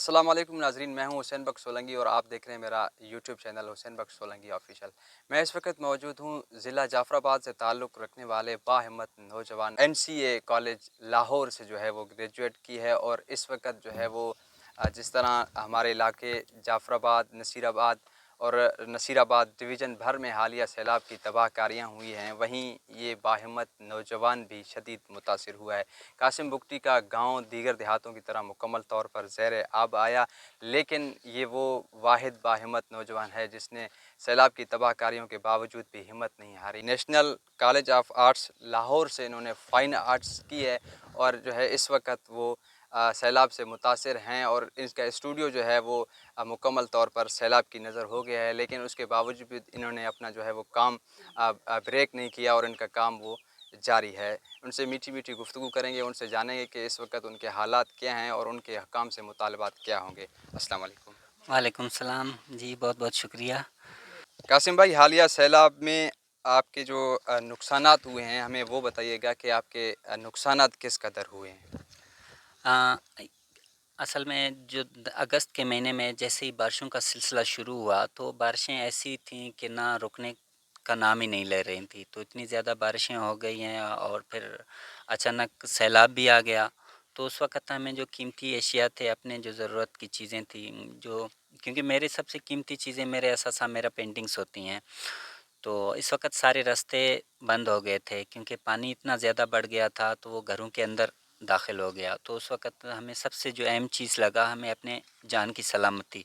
السلام علیکم ناظرین، میں ہوں حسین بخش سولنگی اور آپ دیکھ رہے ہیں میرا یوٹیوب چینل حسین بخش سولنگی آفیشیل۔ میں اس وقت موجود ہوں ضلع جعفر آباد سے تعلق رکھنے والے باہمت نوجوان NCA کالج لاہور سے جو ہے وہ گریجویٹ کی ہے، اور اس وقت جو ہے وہ جس طرح ہمارے علاقے جعفر آباد، نصیر آباد ڈویژن بھر میں حالیہ سیلاب کی تباہ کاریاں ہوئی ہیں، وہیں یہ باہمت نوجوان بھی شدید متاثر ہوا ہے۔ قاسم بگٹی کا گاؤں دیگر دیہاتوں کی طرح مکمل طور پر زیر آب آیا، لیکن یہ وہ واحد باہمت نوجوان ہے جس نے سیلاب کی تباہ کاریوں کے باوجود بھی ہمت نہیں ہاری۔ National college of arts Lahore سے انہوں نے فائن آرٹس کی ہے، اور جو ہے اس وقت وہ سیلاب سے متاثر ہیں، اور اس کا اسٹوڈیو جو ہے وہ مکمل طور پر سیلاب کی نظر ہو گیا ہے، لیکن اس کے باوجود بھی انہوں نے اپنا جو ہے وہ کام بریک نہیں کیا، اور ان کا کام وہ جاری ہے۔ ان سے میٹھی میٹھی گفتگو کریں گے، ان سے جانیں گے کہ اس وقت ان کے حالات کیا ہیں اور ان کے حکام سے مطالبات کیا ہوں گے۔ السلام علیکم۔ وعلیکم السلام جی، بہت بہت شکریہ۔ قاسم بھائی، حالیہ سیلاب میں آپ کے جو نقصانات ہوئے ہیں ہمیں وہ بتائیے گا کہ آپ کے نقصانات کس قدر ہوئے ہیں؟ آ، اصل میں جو اگست کے مہینے میں جیسے ہی بارشوں کا سلسلہ شروع ہوا تو بارشیں ایسی تھیں کہ نہ رکنے کا نام ہی نہیں لے رہی تھیں، تو اتنی زیادہ بارشیں ہو گئی ہیں، اور پھر اچانک سیلاب بھی آ گیا۔ تو اس وقت ہمیں جو قیمتی اشیاء تھے، اپنے جو ضرورت کی چیزیں تھیں، جو کیونکہ میرے سب سے قیمتی چیزیں میرے اساسا میرا پینٹنگس ہوتی ہیں، تو اس وقت سارے راستے بند ہو گئے تھے کیونکہ پانی اتنا زیادہ بڑھ گیا تھا، تو وہ گھروں کے اندر داخل ہو گیا۔ تو اس وقت ہمیں سب سے جو اہم چیز لگا، ہمیں اپنے جان کی سلامتی،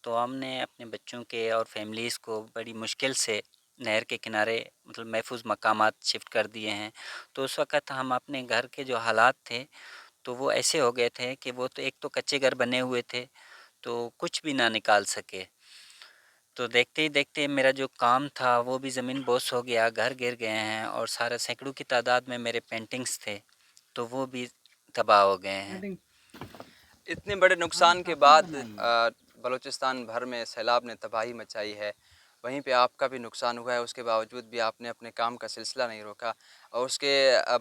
تو ہم نے اپنے بچوں کے اور فیملیز کو بڑی مشکل سے نہر کے کنارے مطلب محفوظ مقامات شفٹ کر دیے ہیں۔ تو اس وقت ہم اپنے گھر کے جو حالات تھے تو وہ ایسے ہو گئے تھے کہ وہ تو ایک تو کچے گھر بنے ہوئے تھے، تو کچھ بھی نہ نکال سکے۔ تو دیکھتے ہی دیکھتے میرا جو کام تھا وہ بھی زمین بوس ہو گیا، گھر گر گئے ہیں، اور سارے سینکڑوں کی تعداد میں میرے پینٹنگز تھے تو وہ بھی تباہ ہو گئے ہیں۔ اتنے بڑے نقصان کے بعد بلوچستان بھر میں سیلاب نے تباہی مچائی ہے، وہیں پہ آپ کا بھی نقصان ہوا ہے، اس کے باوجود بھی آپ نے اپنے کام کا سلسلہ نہیں روکا، اور اس کے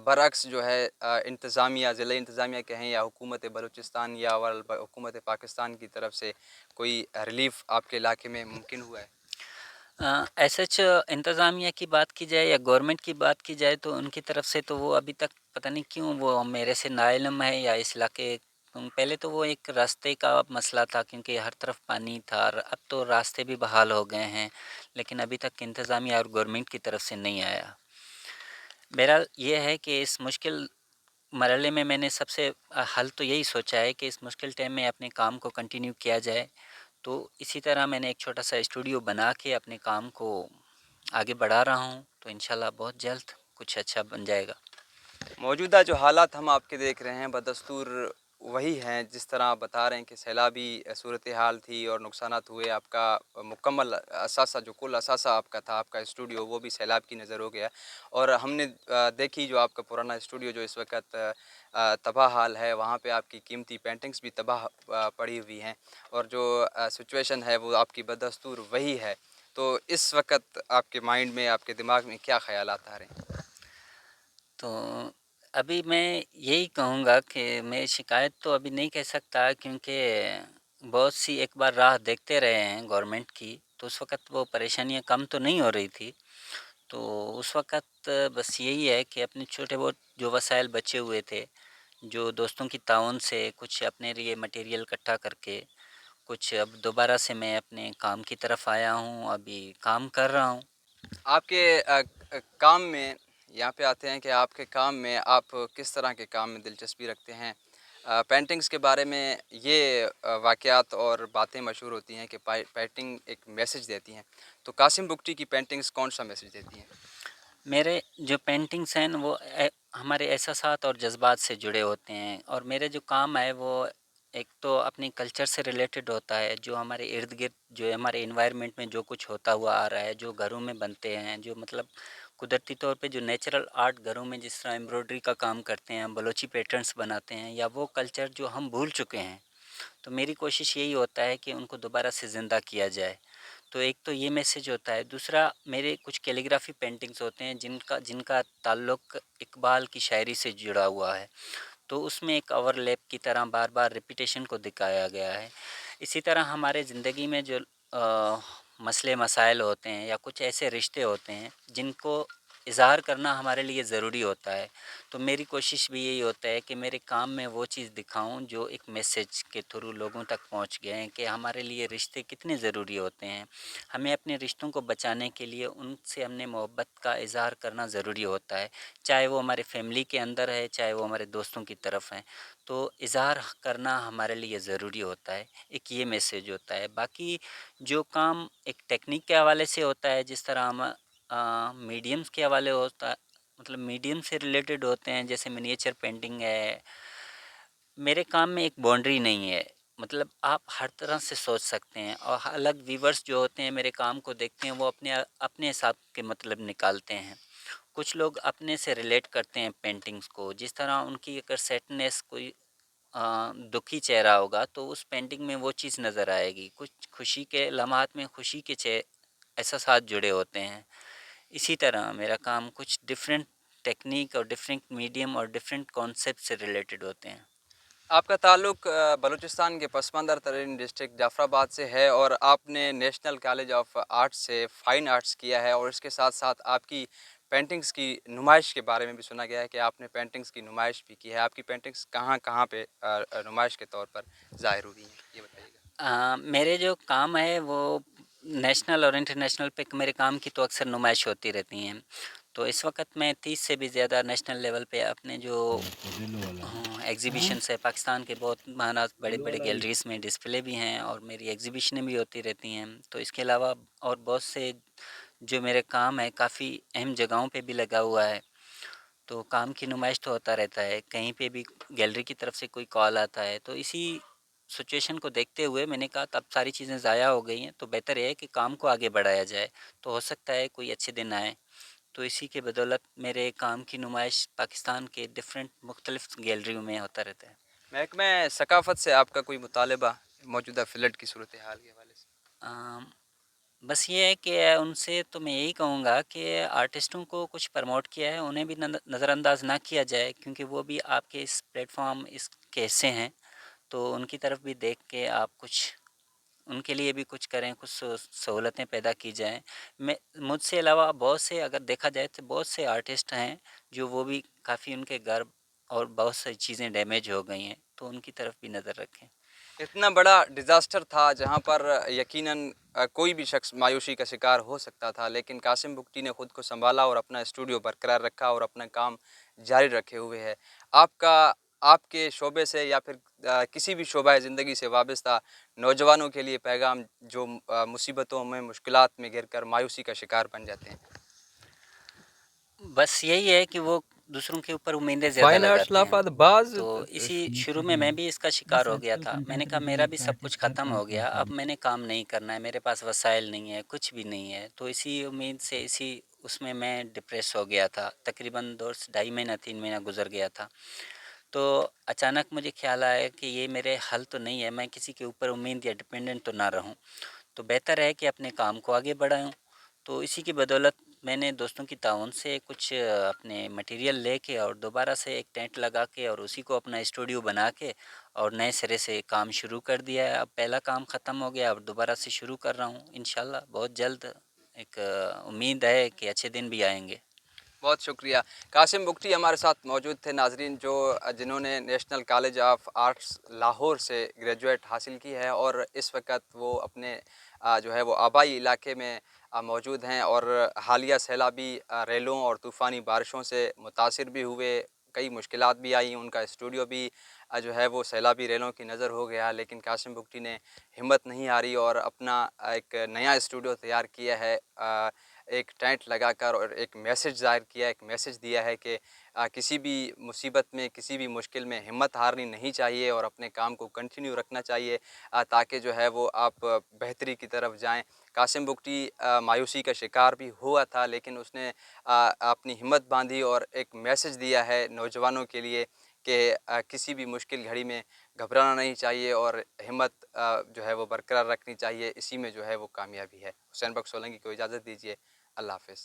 برعکس جو ہے انتظامیہ، ضلعی انتظامیہ کہیں یا حکومت بلوچستان یا حکومت پاکستان کی طرف سے کوئی ریلیف آپ کے علاقے میں ممکن ہوا ہے؟ ایس ایچ انتظامیہ کی بات کی جائے یا گورنمنٹ کی بات کی جائے تو ان کی طرف سے تو وہ ابھی تک پتہ نہیں کیوں وہ میرے سے ناعلم ہے، یا اس علاقے پہلے تو وہ ایک راستے کا مسئلہ تھا کیونکہ ہر طرف پانی تھا، اور اب تو راستے بھی بحال ہو گئے ہیں، لیکن ابھی تک انتظامیہ اور گورنمنٹ کی طرف سے نہیں آیا۔ بہرحال یہ ہے کہ اس مشکل مرحلے میں نے سب سے حل تو یہی سوچا ہے کہ اس مشکل ٹائم میں اپنے کام کو کنٹینیو کیا جائے، تو اسی طرح میں نے ایک چھوٹا سا اسٹوڈیو بنا کے اپنے کام کو آگے بڑھا رہا ہوں، تو انشاءاللہ بہت جلد کچھ اچھا بن جائے گا۔ موجودہ جو حالات ہم آپ کے دیکھ رہے ہیں بدستور وہی ہیں جس طرح آپ بتا رہے ہیں کہ سیلابی صورتحال تھی اور نقصانات ہوئے، آپ کا مکمل اثاثہ جو کل اثاثہ آپ کا تھا، آپ کا اسٹوڈیو، وہ بھی سیلاب کی نظر ہو گیا، اور ہم نے دیکھی جو آپ کا پرانا اسٹوڈیو جو اس وقت تباہ حال ہے، وہاں پہ آپ کی قیمتی پینٹنگز بھی تباہ پڑی ہوئی ہیں، اور جو سچویشن ہے وہ آپ کی بدستور وہی ہے۔ تو اس وقت آپ کے مائنڈ میں، آپ کے دماغ میں کیا خیالات آ رہے ہیں؟ تو ابھی میں یہی کہوں گا کہ میں شکایت تو ابھی نہیں کہہ سکتا، کیونکہ بہت سی ایک بار راہ دیکھتے رہے ہیں گورنمنٹ کی، تو اس وقت وہ پریشانیاں کم تو نہیں ہو رہی تھی، تو اس وقت بس یہی ہے کہ اپنے چھوٹے بہت جو وسائل بچے ہوئے تھے، جو دوستوں کی تعاون سے کچھ اپنے لیے مٹیریل اکٹھا کر کے کچھ اب دوبارہ سے میں اپنے کام کی طرف آیا ہوں، ابھی کام کر رہا ہوں۔ آپ کے کام میں، یہاں پہ آتے ہیں کہ آپ کے کام میں آپ کس طرح کے کام میں دلچسپی رکھتے ہیں؟ پینٹنگز کے بارے میں یہ واقعات اور باتیں مشہور ہوتی ہیں کہ پینٹنگ ایک میسج دیتی ہیں، تو قاسم بگٹی کی پینٹنگز کون سا میسج دیتی ہیں؟ میرے جو پینٹنگس ہیں وہ ہمارے احساسات اور جذبات سے جڑے ہوتے ہیں، اور میرے جو کام ہے وہ ایک تو اپنی کلچر سے ریلیٹڈ ہوتا ہے، جو ہمارے ارد گرد جو ہمارے انوائرمنٹ میں جو کچھ ہوتا ہوا آ رہا ہے، جو گھروں میں بنتے ہیں، جو مطلب قدرتی طور پہ جو نیچرل آرٹ گھروں میں جس طرح ایمبرائڈری کا کام کرتے ہیں، بلوچی پیٹرنس بناتے ہیں، یا وہ کلچر جو ہم بھول چکے ہیں، تو میری کوشش یہی ہوتا ہے کہ ان کو دوبارہ سے زندہ کیا جائے۔ تو ایک تو یہ میسج ہوتا ہے، دوسرا میرے کچھ کیلیگرافی پینٹنگز ہوتے ہیں جن کا تعلق اقبال کی شاعری سے جڑا ہوا ہے، تو اس میں ایک اوور لیپ کی طرح بار بار ریپیٹیشن کو دکھایا گیا ہے. اسی طرح ہمارے زندگی میں جو مسئلے مسائل ہوتے ہیں یا کچھ ایسے رشتے ہوتے ہیں جن کو اظہار کرنا ہمارے لیے ضروری ہوتا ہے، تو میری کوشش بھی یہی ہوتا ہے کہ میرے کام میں وہ چیز دکھاؤں جو ایک میسیج کے تھرو لوگوں تک پہنچ گئے ہیں کہ ہمارے لیے رشتے کتنے ضروری ہوتے ہیں. ہمیں اپنے رشتوں کو بچانے کے لیے ان سے ہم نے محبت کا اظہار کرنا ضروری ہوتا ہے، چاہے وہ ہمارے فیملی کے اندر ہے، چاہے وہ ہمارے دوستوں کی طرف ہیں. تو اظہار کرنا ہمارے لیے ضروری ہوتا ہے، ایک یہ میسیج ہوتا ہے. باقی جو کام ایک ٹیکنیک کے حوالے سے ہوتا ہے، جس طرح ہم میڈیمز کے حوالے ہوتا ہے، مطلب میڈیم سے ریلیٹڈ ہوتے ہیں، جیسے منیچر پینٹنگ ہے. میرے کام میں ایک باؤنڈری نہیں ہے، مطلب آپ ہر طرح سے سوچ سکتے ہیں، اور الگ ویورز جو ہوتے ہیں میرے کام کو دیکھتے ہیں وہ اپنے حساب کے مطلب نکالتے ہیں. کچھ لوگ اپنے سے ریلیٹ کرتے ہیں پینٹنگز کو، جس طرح ان کی اگر سیڈنیس کوئی دکھی چہرہ ہوگا تو اس پینٹنگ میں وہ چیز نظر آئے گی. کچھ خوشی کے لمحات میں خوشی کے احساسات جڑے ہوتے ہیں. اسی طرح میرا کام کچھ ڈفرینٹ ٹیکنیک اور ڈفرینٹ میڈیم اور ڈفرینٹ کانسیپٹ سے ریلیٹڈ ہوتے ہیں. آپ کا تعلق بلوچستان کے پسماندہ ترین ڈسٹرکٹ جعفر آباد سے ہے، اور آپ نے نیشنل کالج آف آرٹس سے فائن آرٹس کیا ہے، اور اس کے ساتھ ساتھ آپ کی پینٹنگز کی نمائش کے بارے میں بھی سنا گیا ہے کہ آپ نے پینٹنگز کی نمائش بھی کی ہے. آپ کی پینٹنگز کہاں کہاں پہ نمائش کے طور پر ظاہر ہوئی ہیں، یہ بتائیے گا. میرے جو کام ہے وہ نیشنل اور انٹرنیشنل پہ میرے کام کی تو اکثر نمائش ہوتی رہتی ہیں. تو اس وقت میں 30 سے بھی زیادہ نیشنل لیول پہ اپنے جو ایگزیبیشنس ہے پاکستان کے بہت بڑے بڑے گیلریز میں ڈسپلے بھی ہیں، اور میری ایگزیبیشنیں بھی ہوتی رہتی ہیں. تو اس کے علاوہ اور بہت سے جو میرے کام ہے کافی اہم جگہوں پہ بھی لگا ہوا ہے. تو کام کی نمائش تو ہوتا رہتا ہے، کہیں پہ بھی گیلری کی طرف سے کوئی کال آتا ہے. تو اسی سچویشن کو دیکھتے ہوئے میں نے کہا اب ساری چیزیں ضائع ہو گئی ہیں تو بہتر ہے کہ کام کو آگے بڑھایا جائے، تو ہو سکتا ہے کوئی اچھے دن آئے. تو اسی کے بدولت میرے کام کی نمائش پاکستان کے ڈفرینٹ مختلف گیلریوں میں ہوتا رہتا ہے. محکمہ ثقافت سے آپ کا کوئی مطالبہ موجودہ فلڈ کی صورتحال کے حوالے سے؟ بس یہ ہے کہ ان سے تو میں یہی کہوں گا کہ آرٹسٹوں کو کچھ پروموٹ کیا ہے انہیں بھی نظر انداز نہ کیا جائے، کیونکہ وہ بھی آپ کے اس پلیٹ فارم اس کے حصے ہیں. تو ان کی طرف بھی دیکھ کے آپ کچھ ان کے لیے بھی کچھ کریں، کچھ سہولتیں پیدا کی جائیں. مجھ سے علاوہ بہت سے اگر دیکھا جائے تو بہت سے آرٹسٹ ہیں جو وہ بھی کافی ان کے گھر اور بہت سی چیزیں ڈیمیج ہو گئی ہیں، تو ان کی طرف بھی نظر رکھیں. اتنا بڑا ڈیزاسٹر تھا جہاں پر یقیناً کوئی بھی شخص مایوسی کا شکار ہو سکتا تھا، لیکن قاسم بگٹی نے خود کو سنبھالا اور اپنا اسٹوڈیو برقرار رکھا اور اپنا کام جاری رکھے ہوئے ہے. آپ کے شعبے سے یا پھر کسی بھی شعبہ زندگی سے وابستہ نوجوانوں کے لیے پیغام جو مصیبتوں میں مشکلات میں گر کر مایوسی کا شکار بن جاتے ہیں؟ بس یہی ہے کہ وہ دوسروں کے اوپر امیدیں زیادہ لگاتے ہیں. تو اسی شروع میں بھی اس کا شکار ہو گیا تھا. میں نے کہا میرا بھی سب کچھ ختم ہو گیا، اب میں نے کام نہیں کرنا ہے، میرے پاس وسائل نہیں ہے، کچھ بھی نہیں ہے. تو اسی امید سے اس میں ڈپریس ہو گیا تھا. تقریباً 2.5 مہینہ 3 مہینہ گزر گیا تھا. تو اچانک مجھے خیال آیا کہ یہ میرے حل تو نہیں ہے، میں کسی کے اوپر امید یا ڈپینڈنٹ تو نہ رہوں، تو بہتر ہے کہ اپنے کام کو آگے بڑھاؤں. تو اسی کی بدولت میں نے دوستوں کی تعاون سے کچھ اپنے مٹیریل لے کے اور دوبارہ سے ایک ٹینٹ لگا کے اور اسی کو اپنا اسٹوڈیو بنا کے اور نئے سرے سے کام شروع کر دیا ہے. اب پہلا کام ختم ہو گیا، اب دوبارہ سے شروع کر رہا ہوں. انشاءاللہ بہت جلد ایک امید ہے کہ اچھے دن بھی آئیں گے. بہت شکریہ. قاسم بگٹی ہمارے ساتھ موجود تھے. ناظرین، جنہوں نے national college of arts Lahore سے گریجویٹ حاصل کی ہے، اور اس وقت وہ اپنے جو ہے وہ آبائی علاقے میں موجود ہیں، اور حالیہ سیلابی ریلوں اور طوفانی بارشوں سے متاثر بھی ہوئے. کئی مشکلات بھی آئیں، ان کا اسٹوڈیو بھی جو ہے وہ سیلابی ریلوں کی نظر ہو گیا، لیکن قاسم بگٹی نے ہمت نہیں ہاری اور اپنا ایک نیا اسٹوڈیو تیار کیا ہے، ایک ٹینٹ لگا کر، اور ایک میسج ظاہر کیا، ایک میسج دیا ہے کہ کسی بھی مصیبت میں، کسی بھی مشکل میں ہمت ہارنی نہیں چاہیے اور اپنے کام کو کنٹینیو رکھنا چاہیے، تاکہ جو ہے وہ آپ بہتری کی طرف جائیں. قاسم بگٹی مایوسی کا شکار بھی ہوا تھا، لیکن اس نے اپنی ہمت باندھی اور ایک میسج دیا ہے نوجوانوں کے لیے کہ کسی بھی مشکل گھڑی میں گھبرانا نہیں چاہیے اور ہمت جو ہے وہ برقرار رکھنی چاہیے. اسی میں جو ہے وہ کامیابی ہے. حسین بخش سولنگی کو اجازت دیجیے. اللہ حافظ.